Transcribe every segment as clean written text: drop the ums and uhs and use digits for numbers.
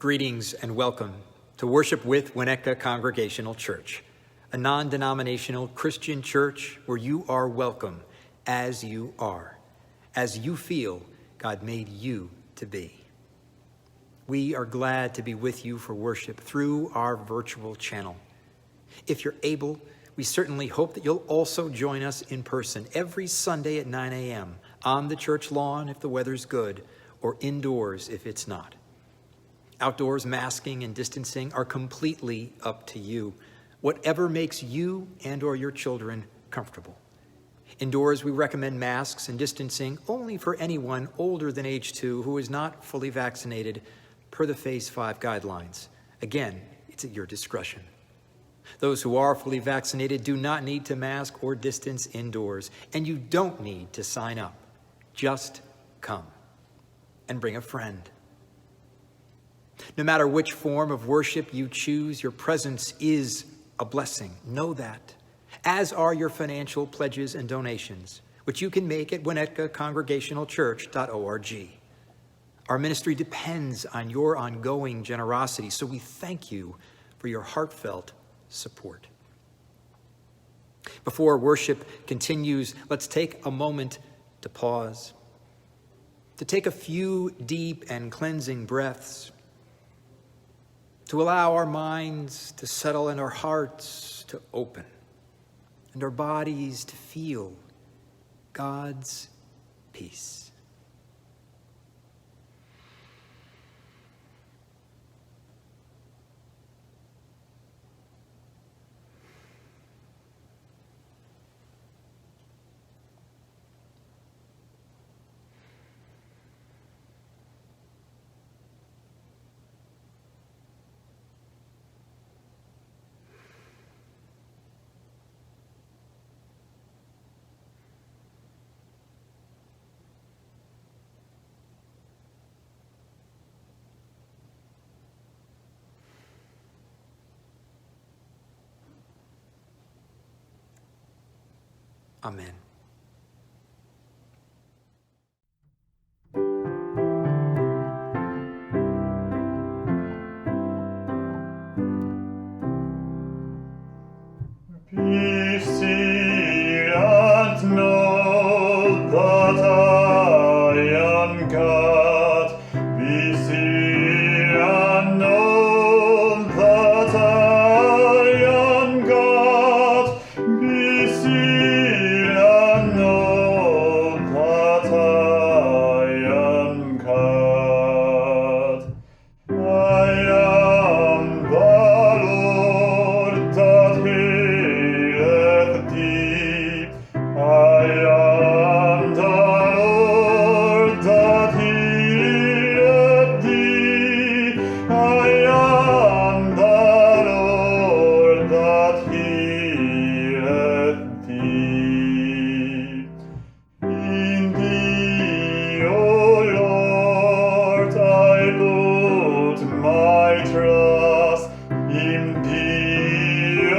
Greetings and welcome to worship with Winnetka Congregational Church, a non-denominational Christian church where you are welcome as you are, as you feel God made you to be. We are glad to be with you for worship through our virtual channel. If you're able, we certainly hope that you'll also join us in person every Sunday at 9 a.m. on the church lawn if the weather's good, or indoors if it's not. Outdoors masking and distancing are completely up to you, whatever makes you and or your children comfortable. Indoors, we recommend masks and distancing only for anyone older than age 2 who is not fully vaccinated per the Phase 5 guidelines. Again, it's at your discretion. Those who are fully vaccinated do not need to mask or distance indoors, and you don't need to sign up. Just come and bring a friend. No matter which form of worship you choose, your presence is a blessing. Know that, as are your financial pledges and donations, which you can make at winnetkacongregationalchurch.org. Our ministry depends on your ongoing generosity, so we thank you for your heartfelt support. Before worship continues, let's take a moment to pause, to take a few deep and cleansing breaths, to allow our minds to settle and our hearts to open and our bodies to feel God's peace. Amen. Be still and know that I am God. Be still and know that I am God. Be still and know that I am God. I am the Lord that healeth thee. I am the Lord that healeth thee. I am the Lord that healeth thee. In thee, O Lord, I put my trust. In thee, O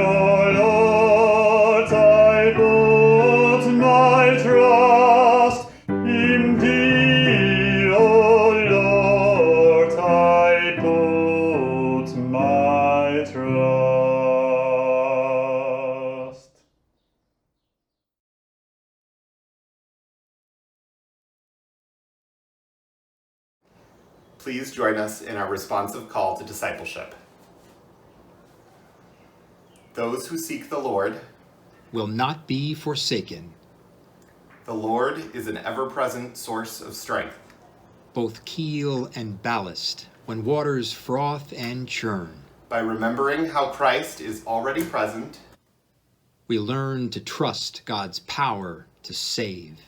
Lord, I put my trust. In thee, O Lord, I put my trust. Please join us in our responsive call to discipleship. Those who seek the Lord Will not be forsaken, the Lord is an ever-present source of strength. both keel and ballast, when waters froth and churn. By remembering how Christ is already present, We learn to trust God's power to save.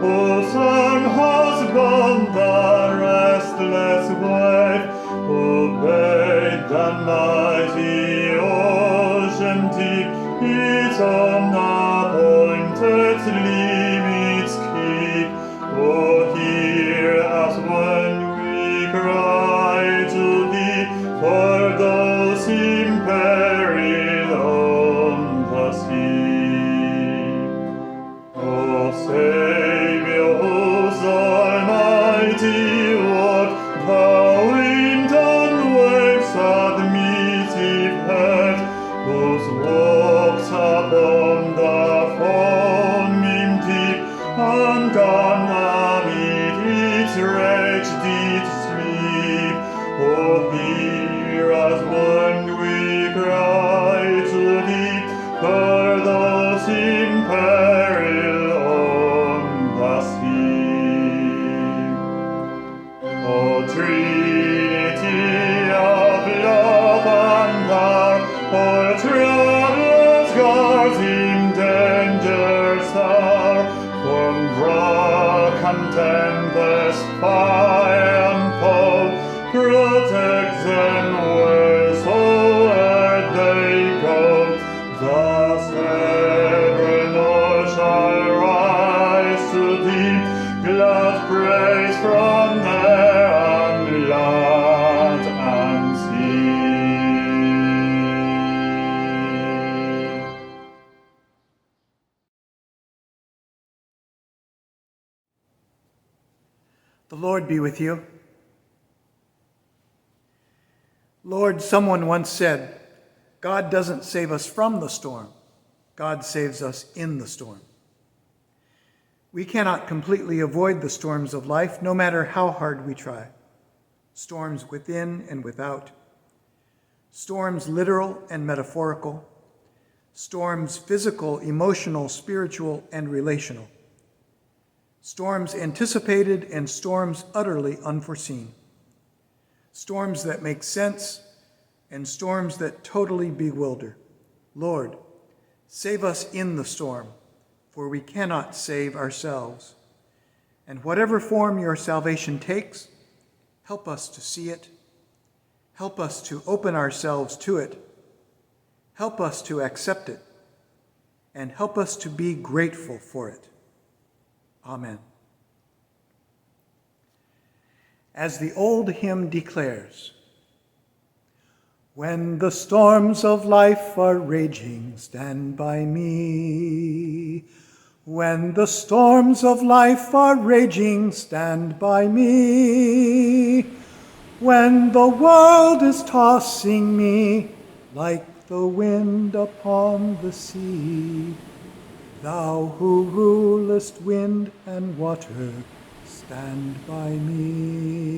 wholesome husband, the restless wife, obeyed the mighty ocean deep, its own appointed limits keep. Oh, hear us when we cry to thee, for those in peril on the sea. O Savior, whose almighty work thou wind and waves submissive head, whose walks upon the foaming deep, and amid its rage did sleep. O hear us when we cry to thee, for those in peril on the sea. O Trinity of love and power, all troubles guarding dangers are, from rock and tempest, fire and foam, protect them wheresoever they go. Thus ever Lord shall rise to thee, glad praise from air and land and sea. The Lord be with you. Lord, someone once said, God doesn't save us from the storm. God saves us in the storm. We cannot completely avoid the storms of life, no matter how hard we try. Storms within and without. Storms literal and metaphorical. Storms physical, emotional, spiritual, and relational. Storms anticipated and storms utterly unforeseen. Storms that make sense and storms that totally bewilder. Lord, save us in the storm, for we cannot save ourselves. And whatever form your salvation takes, help us to see it. Help us to open ourselves to it. Help us to accept it. And help us to be grateful for it. Amen. As the old hymn declares, when the storms of life are raging, stand by me. When the storms of life are raging, stand by me. When the world is tossing me like the wind upon the sea, thou who rulest wind and water, stand by me.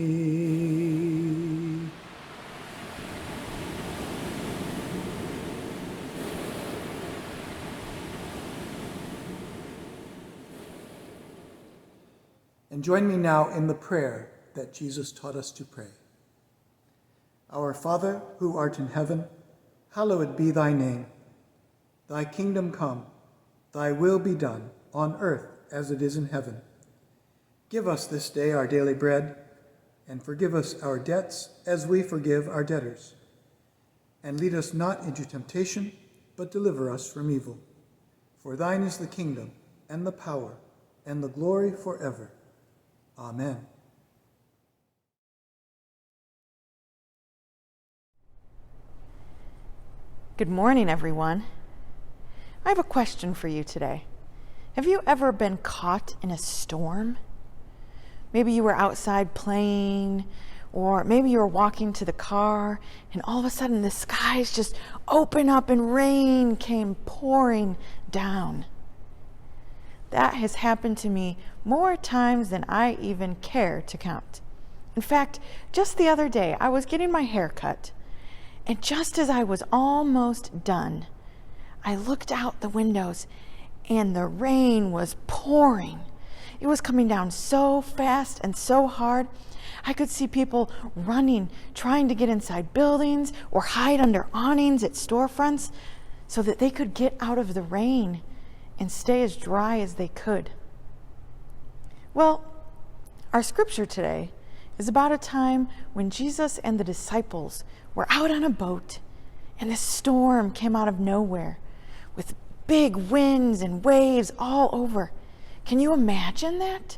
And join me now in the prayer that Jesus taught us to pray. Our Father, who art in heaven, hallowed be thy name. Thy kingdom come, thy will be done, on earth as it is in heaven. Give us this day our daily bread, and forgive us our debts as we forgive our debtors. And lead us not into temptation, but deliver us from evil. For thine is the kingdom, and the power, and the glory forever. Amen. Good morning, everyone. I have a question for you today. Have you ever been caught in a storm? Maybe you were outside playing, or maybe you were walking to the car, and all of a sudden the skies just opened up and rain came pouring down. That has happened to me more times than I even care to count. In fact, just the other day, I was getting my hair cut, and just as I was almost done, I looked out the windows and the rain was pouring. It was coming down so fast and so hard. I could see people running, trying to get inside buildings or hide under awnings at storefronts so that they could get out of the rain and stay as dry as they could. Well, our scripture today is about a time when Jesus and the disciples were out on a boat and this storm came out of nowhere with big winds and waves all over. Can you imagine that?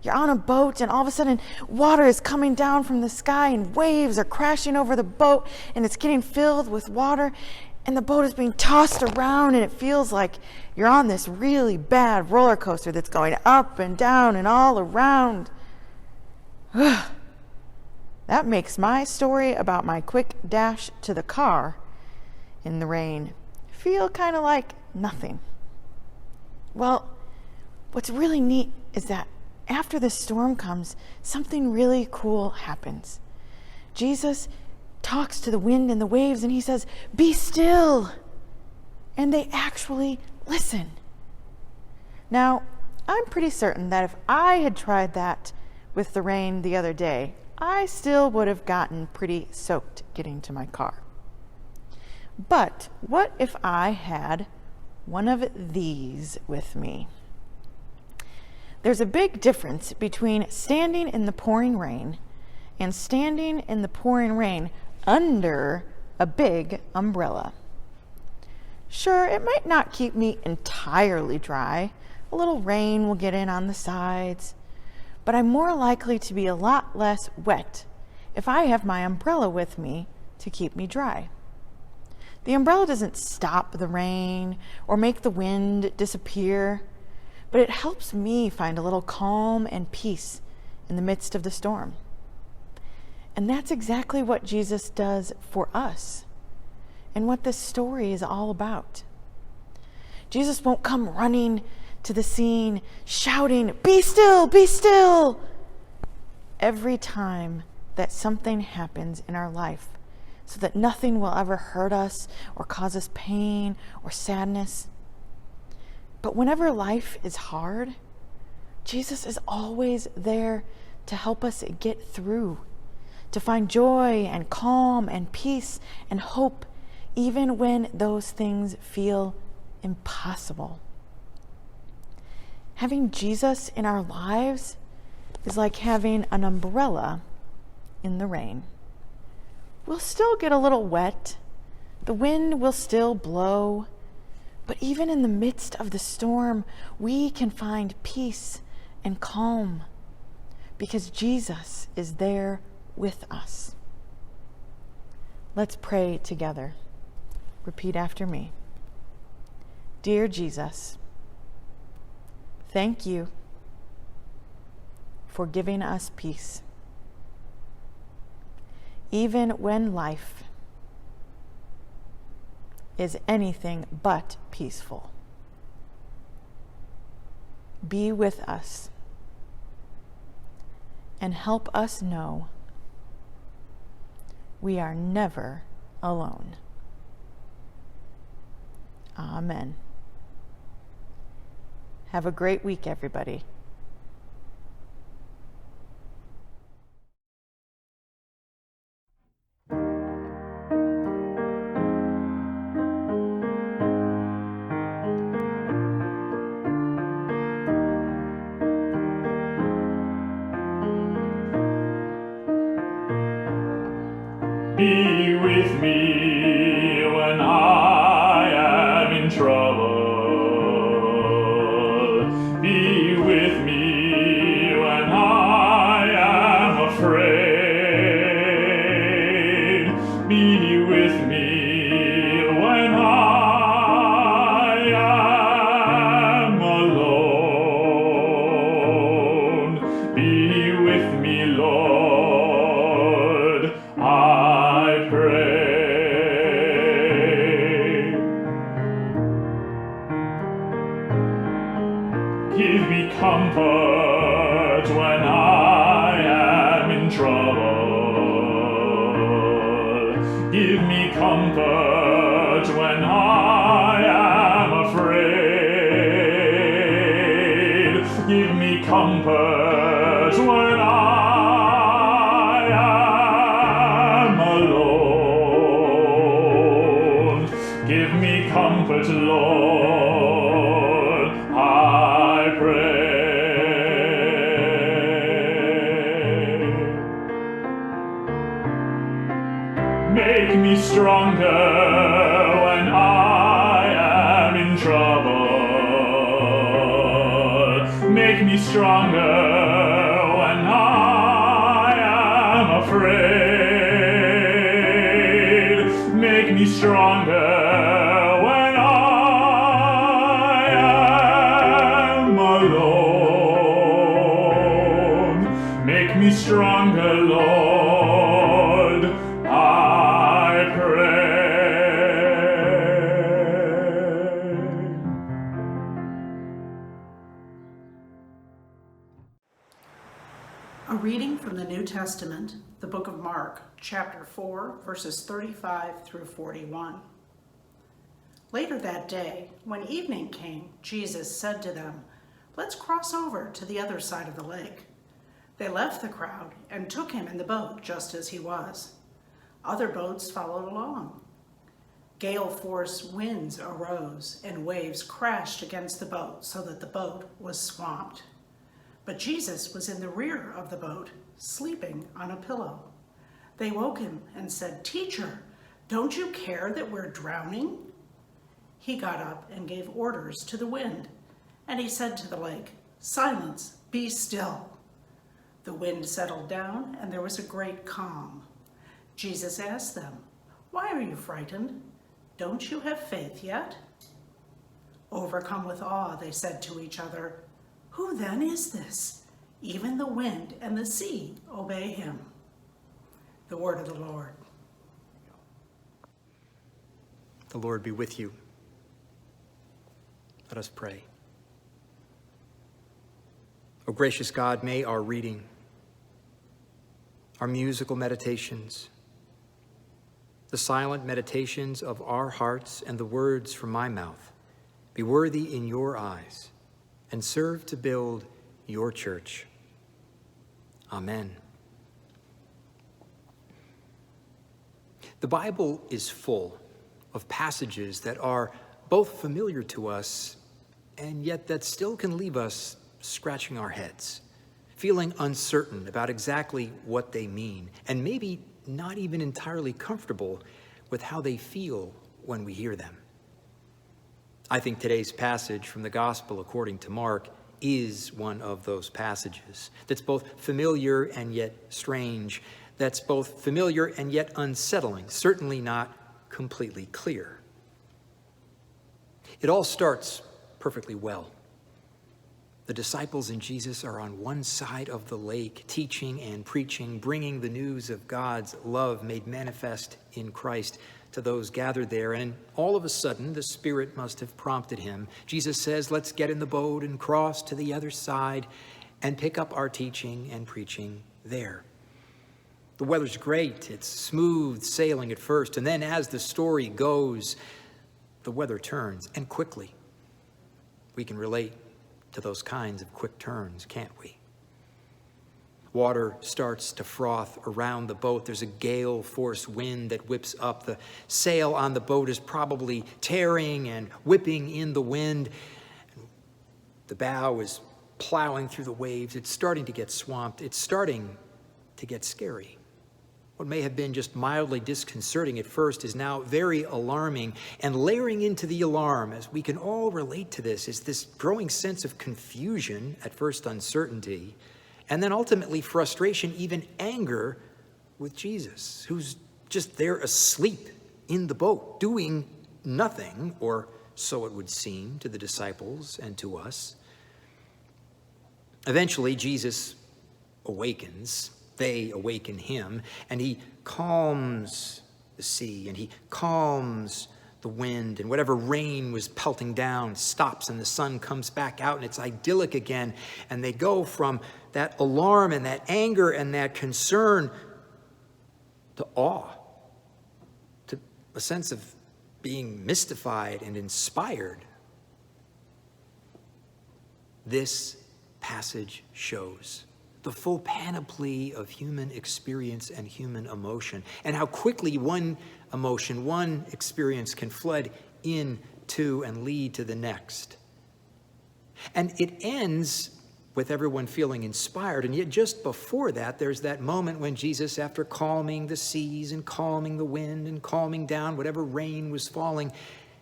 You're on a boat and all of a sudden water is coming down from the sky and waves are crashing over the boat and it's getting filled with water and the boat is being tossed around and it feels like you're on this really bad roller coaster that's going up and down and all around. That makes my story about my quick dash to the car in the rain feel kind of like nothing. Well, what's really neat is that after the storm comes, something really cool happens. Jesus talks to the wind and the waves and he says, "Be still." And they actually listen. Now, I'm pretty certain that if I had tried that with the rain the other day, I still would have gotten pretty soaked getting to my car. But what if I had one of these with me? There's a big difference between standing in the pouring rain and standing in the pouring rain under a big umbrella. Sure, it might not keep me entirely dry. A little rain will get in on the sides, but I'm more likely to be a lot less wet if I have my umbrella with me to keep me dry. The umbrella doesn't stop the rain or make the wind disappear, but it helps me find a little calm and peace in the midst of the storm. And that's exactly what Jesus does for us and what this story is all about. Jesus won't come running to the scene shouting, "Be still, be still," every time that something happens in our life so that nothing will ever hurt us or cause us pain or sadness. But whenever life is hard, Jesus is always there to help us get through, to find joy and calm and peace and hope, even when those things feel impossible. Having Jesus in our lives is like having an umbrella in the rain. We'll still get a little wet, the wind will still blow, but even in the midst of the storm, we can find peace and calm because Jesus is there with us. Let's pray together. Repeat after me. Dear Jesus, thank you for giving us peace, even when life is anything but peaceful. Be with us and help us know we are never alone. Amen. Have a great week, everybody. Be with me when I am in trouble. Be with me when I am afraid. Be with me when I am alone. Be with me, Lord, I pray. Give me comfort when I am in trouble. Give me comfort when I am afraid. Give me comfort when I am alone. Give me comfort, Lord, I pray. stronger when I am in trouble. Make me stronger when I am afraid. Make me stronger when I am alone. Make me stronger, Lord, I pray. A reading from the New Testament, the book of Mark, chapter 4, verses 35 through 41. Later that day, when evening came, Jesus said to them, "Let's cross over to the other side of the lake." They left the crowd and took him in the boat just as he was. Other boats followed along. Gale-force winds arose and waves crashed against the boat so that the boat was swamped. But Jesus was in the rear of the boat, sleeping on a pillow. They woke him and said, "Teacher, don't you care that we're drowning?" He got up and gave orders to the wind, and he said to the lake, "Silence, be still." The wind settled down, and there was a great calm. Jesus asked them, "Why are you frightened? Don't you have faith yet?" Overcome with awe, they said to each other, "Who then is this? Even the wind and the sea obey him." The word of the Lord. The Lord be with you. Let us pray. O gracious God, may our reading, our musical meditations, the silent meditations of our hearts, and the words from my mouth be worthy in your eyes and serve to build your church. Amen. The Bible is full of passages that are both familiar to us and yet that still can leave us scratching our heads, feeling uncertain about exactly what they mean, and maybe not even entirely comfortable with how they feel when we hear them. I think today's passage from the Gospel according to Mark is one of those passages that's both familiar and yet strange, that's both familiar and yet unsettling, certainly not completely clear. It all starts perfectly well. The disciples and Jesus are on one side of the lake, teaching and preaching, bringing the news of God's love made manifest in Christ to those gathered there. And all of a sudden, the Spirit must have prompted him. Jesus says, "Let's get in the boat and cross to the other side and pick up our teaching and preaching there." The weather's great. It's smooth sailing at first. And then as the story goes, the weather turns, and quickly. We can relate to those kinds of quick turns, can't we? Water starts to froth around the boat. There's a gale force wind that whips up. The sail on the boat is probably tearing and whipping in the wind. The bow is plowing through the waves. It's starting to get swamped. It's starting to get scary. What may have been just mildly disconcerting at first is now very alarming. And layering into the alarm, as we can all relate to this, is this growing sense of confusion, at first uncertainty, and then ultimately frustration, even anger with Jesus, who's just there asleep in the boat, doing nothing, or so it would seem to the disciples and to us. Eventually, Jesus awakens. They awaken him, and he calms the sea, and he calms the wind, and whatever rain was pelting down stops, and the sun comes back out, and it's idyllic again. And they go from that alarm and that anger and that concern to awe, to a sense of being mystified and inspired. This passage shows the full panoply of human experience and human emotion, and how quickly one emotion, one experience can flood into and lead to the next. And it ends with everyone feeling inspired. And yet just before that, there's that moment when Jesus, after calming the seas and calming the wind and calming down whatever rain was falling,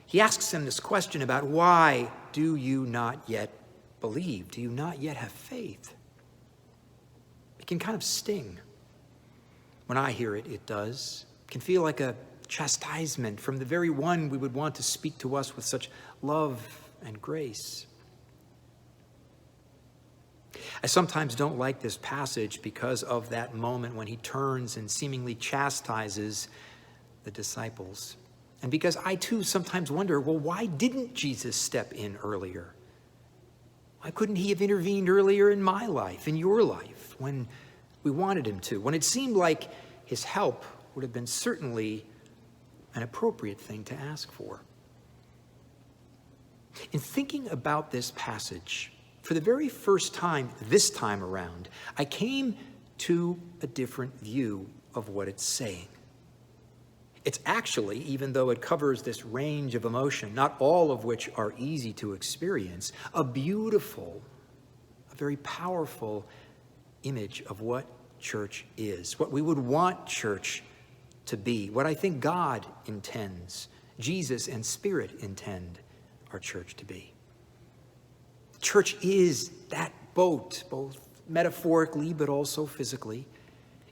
he asks them this question about, why do you not yet believe? Do you not yet have faith? It can kind of sting. When I hear it, it does. It can feel like a chastisement from the very one we would want to speak to us with such love and grace. I sometimes don't like this passage because of that moment when he turns and seemingly chastises the disciples. And because I too sometimes wonder, well, why didn't Jesus step in earlier? Why couldn't he have intervened earlier in my life, in your life, when we wanted him to, when it seemed like his help would have been certainly an appropriate thing to ask for? In thinking about this passage, for the very first time this time around, I came to a different view of what it's saying. It's actually, even though it covers this range of emotion, not all of which are easy to experience, a beautiful, a very powerful image of what church is, what we would want church to be, what I think God intends, Jesus and Spirit intend our church to be. Church is that boat, both metaphorically but also physically.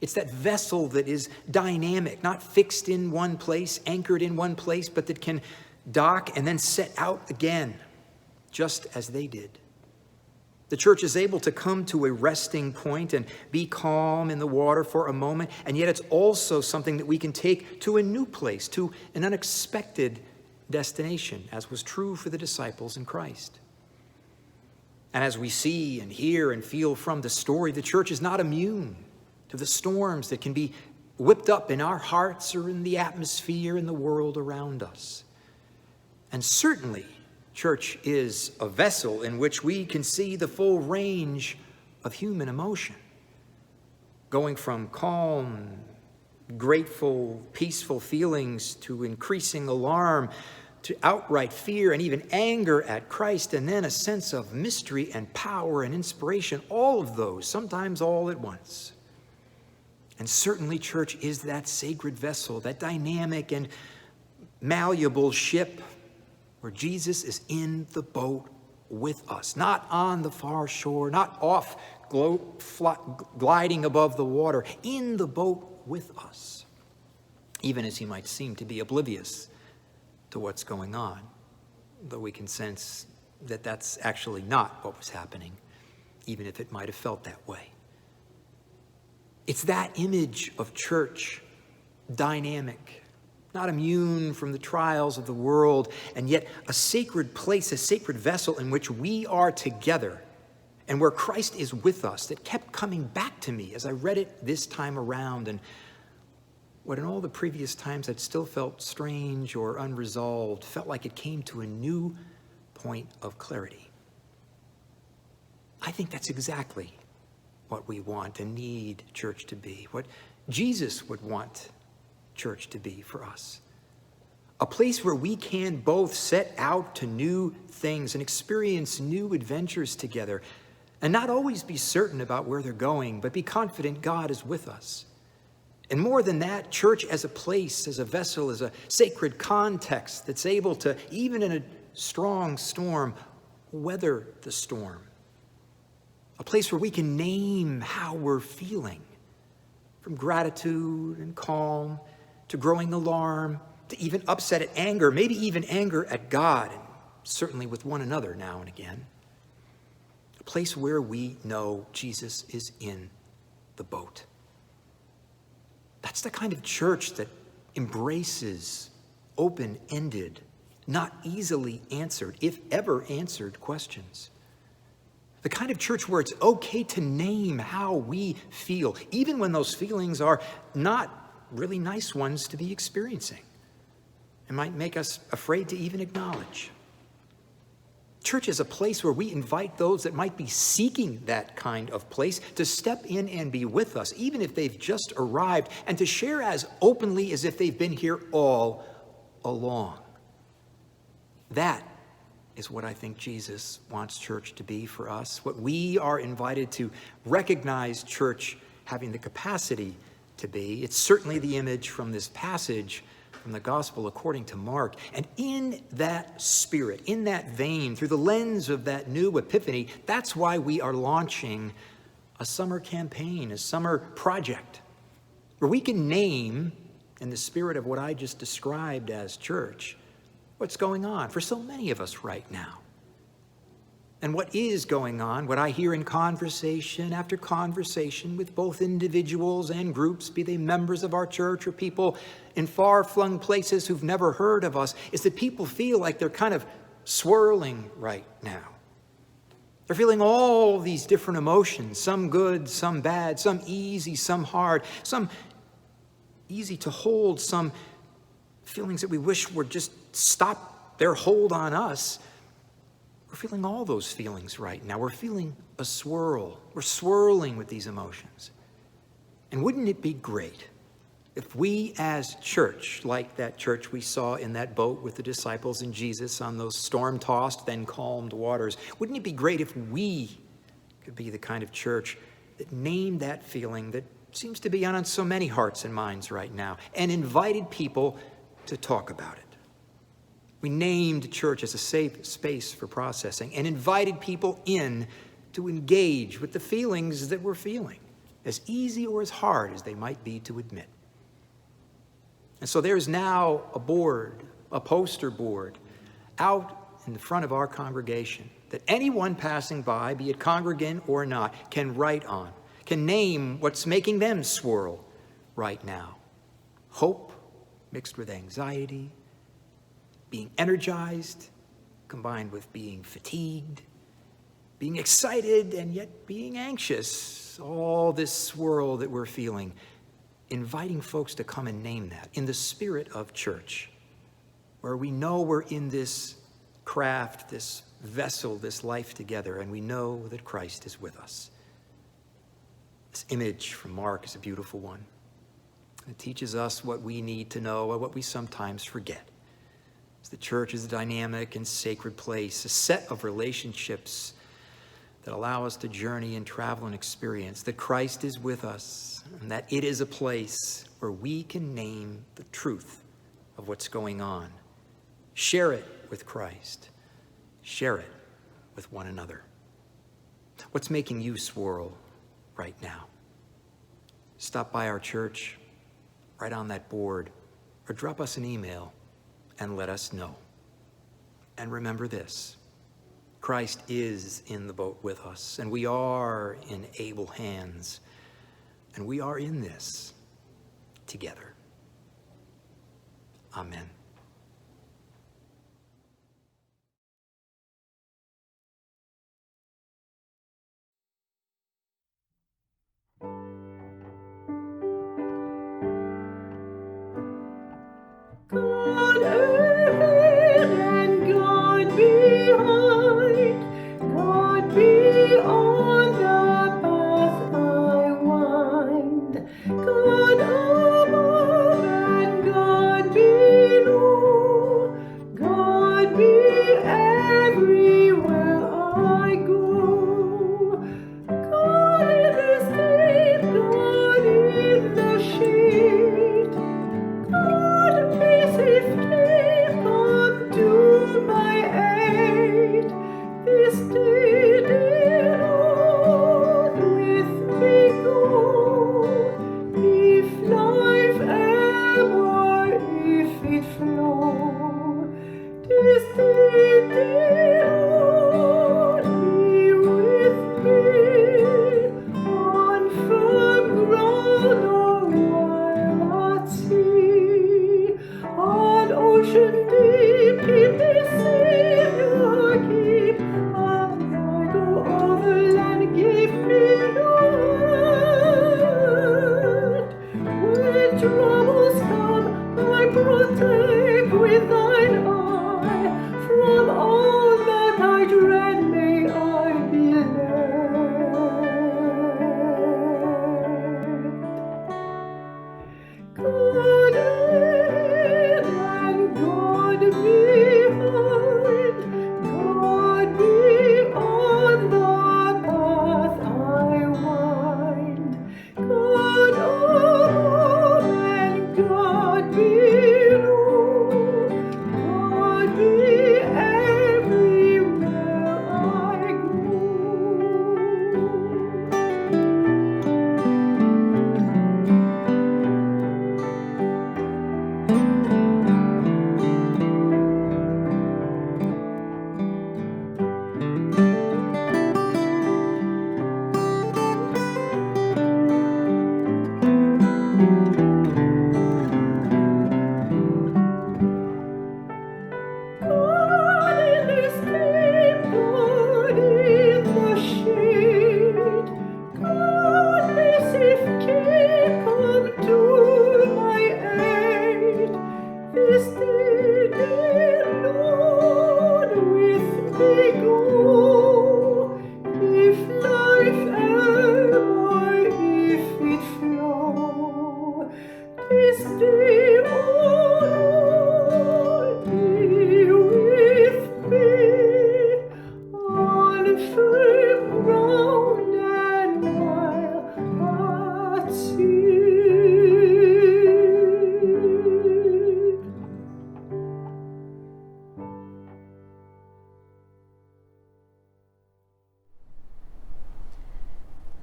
It's that vessel that is dynamic, not fixed in one place, anchored in one place, but that can dock and then set out again, just as they did. The church is able to come to a resting point and be calm in the water for a moment, and yet it's also something that we can take to a new place, to an unexpected destination, as was true for the disciples in Christ. And as we see and hear and feel from the story, the church is not immune to the storms that can be whipped up in our hearts or in the atmosphere in the world around us. And certainly, church is a vessel in which we can see the full range of human emotion, going from calm, grateful, peaceful feelings to increasing alarm, to outright fear and even anger at Christ, and then a sense of mystery and power and inspiration, all of those, sometimes all at once. And certainly church is that sacred vessel, that dynamic and malleable ship where Jesus is in the boat with us, not on the far shore, not off gliding above the water, in the boat with us, even as he might seem to be oblivious to what's going on, though we can sense that that's actually not what was happening, even if it might have felt that way. It's that image of church, dynamic, not immune from the trials of the world, and yet a sacred place, a sacred vessel in which we are together and where Christ is with us, that kept coming back to me as I read it this time around, and what in all the previous times I'd still felt strange or unresolved, felt like it came to a new point of clarity. I think that's exactly what we want and need church to be, what Jesus would want church to be for us. A place where we can both set out to new things and experience new adventures together, and not always be certain about where they're going, but be confident God is with us. And more than that, church as a place, as a vessel, as a sacred context that's able to, even in a strong storm, weather the storm. A place where we can name how we're feeling, from gratitude and calm to growing alarm to even upset anger, maybe even anger at God, and certainly with one another now and again. A place where we know Jesus is in the boat. That's the kind of church that embraces open-ended, not easily answered, if ever answered, questions. The kind of church where it's okay to name how we feel, even when those feelings are not really nice ones to be experiencing and might make us afraid to even acknowledge. Church is a place where we invite those that might be seeking that kind of place to step in and be with us, even if they've just arrived, and to share as openly as if they've been here all along. That is what I think Jesus wants church to be for us. What we are invited to recognize church having the capacity to be. It's certainly the image from this passage from the Gospel according to Mark. And in that spirit, in that vein, through the lens of that new epiphany, that's why we are launching a summer campaign, a summer project, where we can name, in the spirit of what I just described as church, what's going on for so many of us right now. And what is going on, what I hear in conversation after conversation with both individuals and groups, be they members of our church or people in far-flung places who've never heard of us, is that people feel like they're kind of swirling right now. They're feeling all these different emotions, some good, some bad, some easy, some hard, some easy to hold, some feelings that we wish would just stop their hold on us. We're feeling all those feelings right now. We're feeling a swirl. We're swirling with these emotions. And wouldn't it be great if we as church, like that church we saw in that boat with the disciples and Jesus on those storm-tossed, then calmed waters, wouldn't it be great if we could be the kind of church that named that feeling that seems to be on so many hearts and minds right now and invited people to talk about it? We named church as a safe space for processing and invited people in to engage with the feelings that we're feeling, as easy or as hard as they might be to admit. And so there's now a board, a poster board, out in the front of our congregation that anyone passing by, be it congregant or not, can write on, can name what's making them swirl right now. Hope mixed with anxiety, being energized combined with being fatigued, being excited and yet being anxious, all this swirl that we're feeling, inviting folks to come and name that in the spirit of church, where we know we're in this craft, this vessel, this life together, and we know that Christ is with us. This image from Mark is a beautiful one. It teaches us what we need to know and what we sometimes forget. The church is a dynamic and sacred place, a set of relationships that allow us to journey and travel and experience, that Christ is with us, and that it is a place where we can name the truth of what's going on. Share it with Christ. Share it with one another. What's making you swirl right now? Stop by our church, write on that board, or drop us an email and let us know. And remember this, Christ is in the boat with us, and we are in able hands, and we are in this together. Amen. God ahead and God behind, God beyond the path I wind, God above and God below.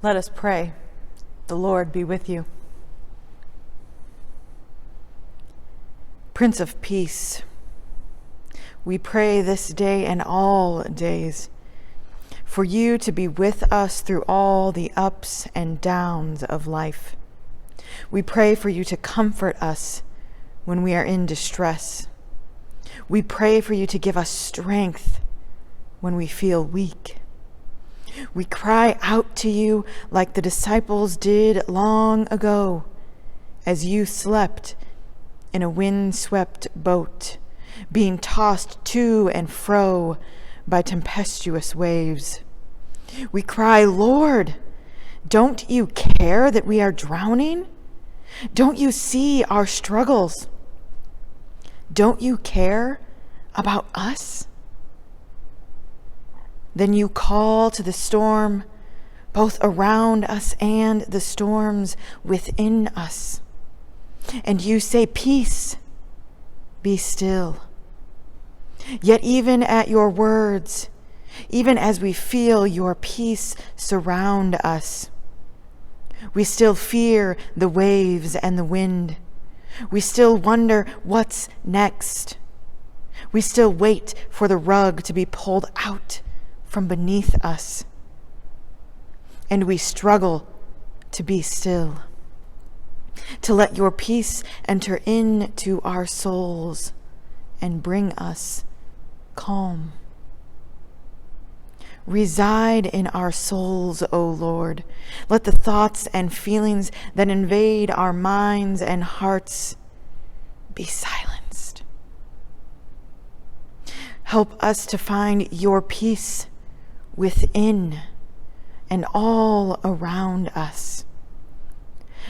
Let us pray. The Lord be with you. Prince of Peace, we pray this day and all days for you to be with us through all the ups and downs of life. We pray for you to comfort us when we are in distress. We pray for you to give us strength when we feel weak. We cry out to you like the disciples did long ago as you slept in a wind-swept boat, being tossed to and fro by tempestuous waves. We cry, Lord, don't you care that we are drowning? Don't you see our struggles? Don't you care about us? Then you call to the storm, both around us and the storms within us. And you say, peace, be still. Yet even at your words, even as we feel your peace surround us, we still fear the waves and the wind. We still wonder what's next. We still wait for the rug to be pulled out from beneath us. And we struggle to be still, to let your peace enter into our souls and bring us calm. Reside in our souls, O Lord. Let the thoughts and feelings that invade our minds and hearts be silenced. Help us to find your peace within and all around us,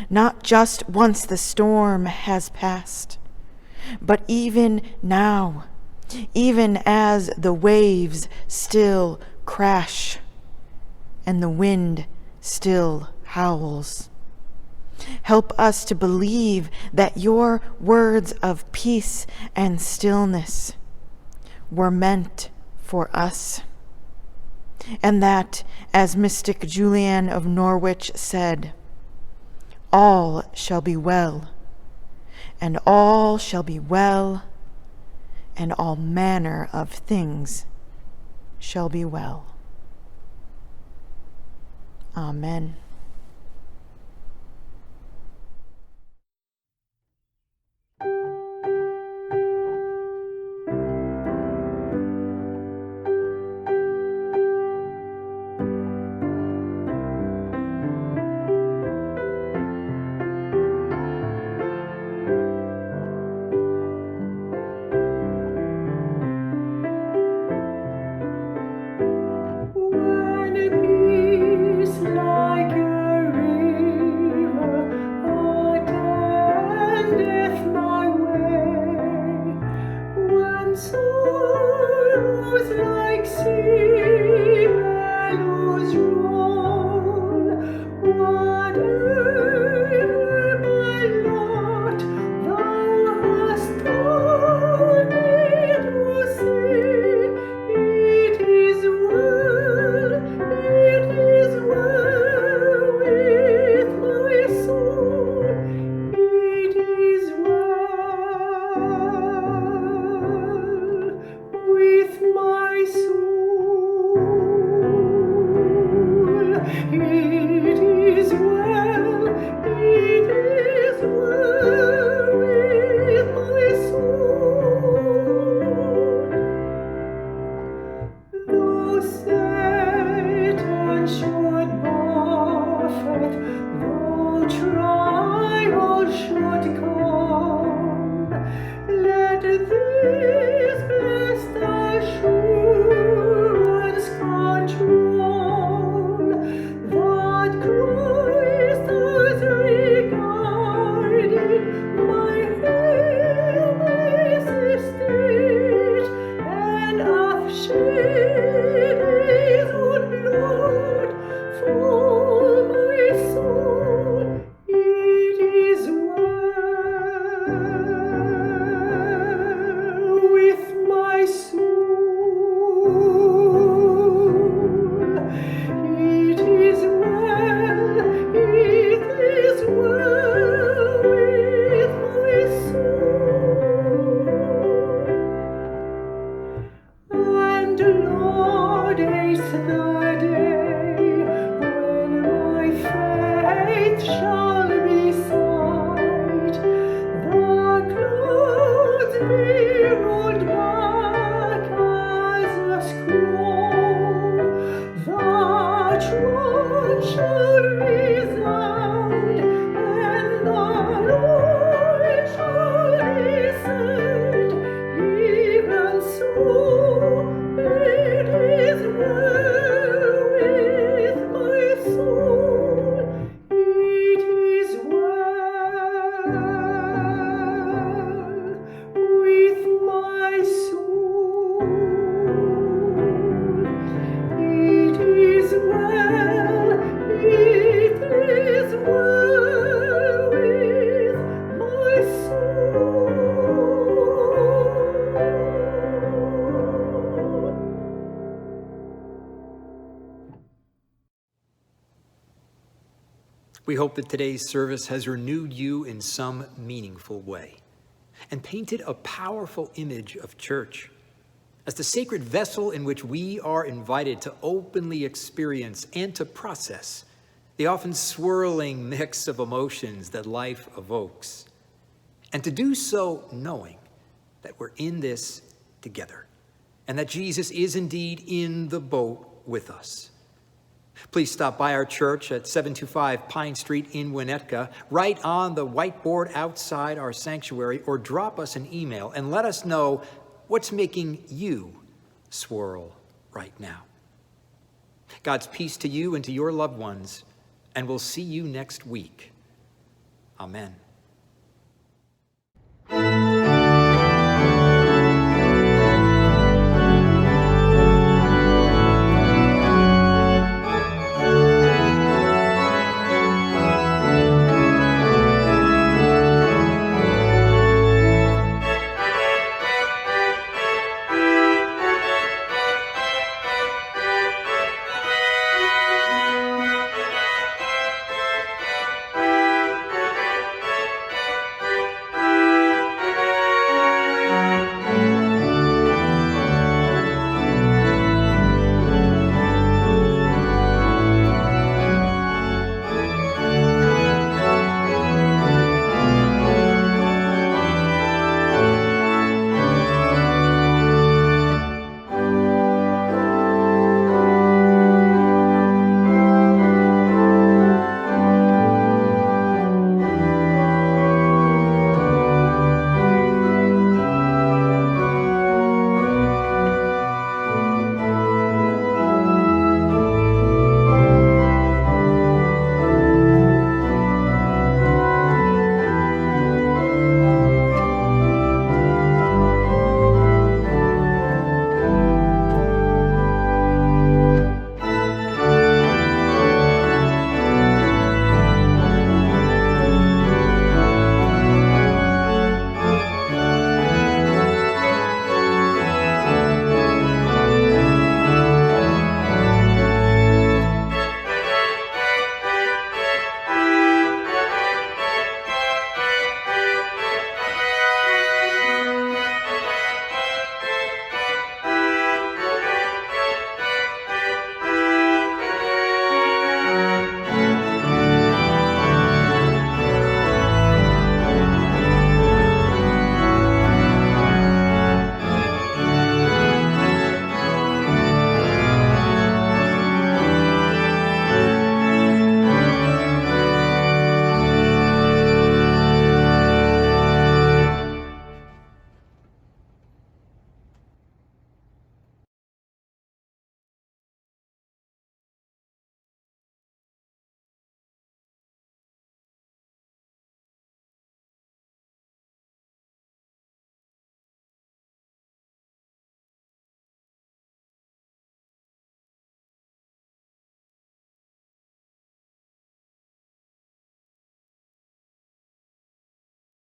not just once the storm has passed, but even now, even as the waves still crash and the wind still howls. Help us to believe that your words of peace and stillness were meant for us, and that, as mystic Julian of Norwich said, all shall be well, and all shall be well, and all manner of things shall be well. Amen. When a peace like resound, and the Lord shall descend. Even so, it is well with my soul. It is well with my soul. It is well with my soul. We hope that today's service has renewed you in some meaningful way and painted a powerful image of church as the sacred vessel in which we are invited to openly experience and to process the often swirling mix of emotions that life evokes, and to do so knowing that we're in this together and that Jesus is indeed in the boat with us. Please stop by our church at 725 Pine Street in Winnetka, right on the whiteboard outside our sanctuary, or drop us an email and let us know what's making you swirl right now. God's peace to you and to your loved ones, and we'll see you next week. Amen.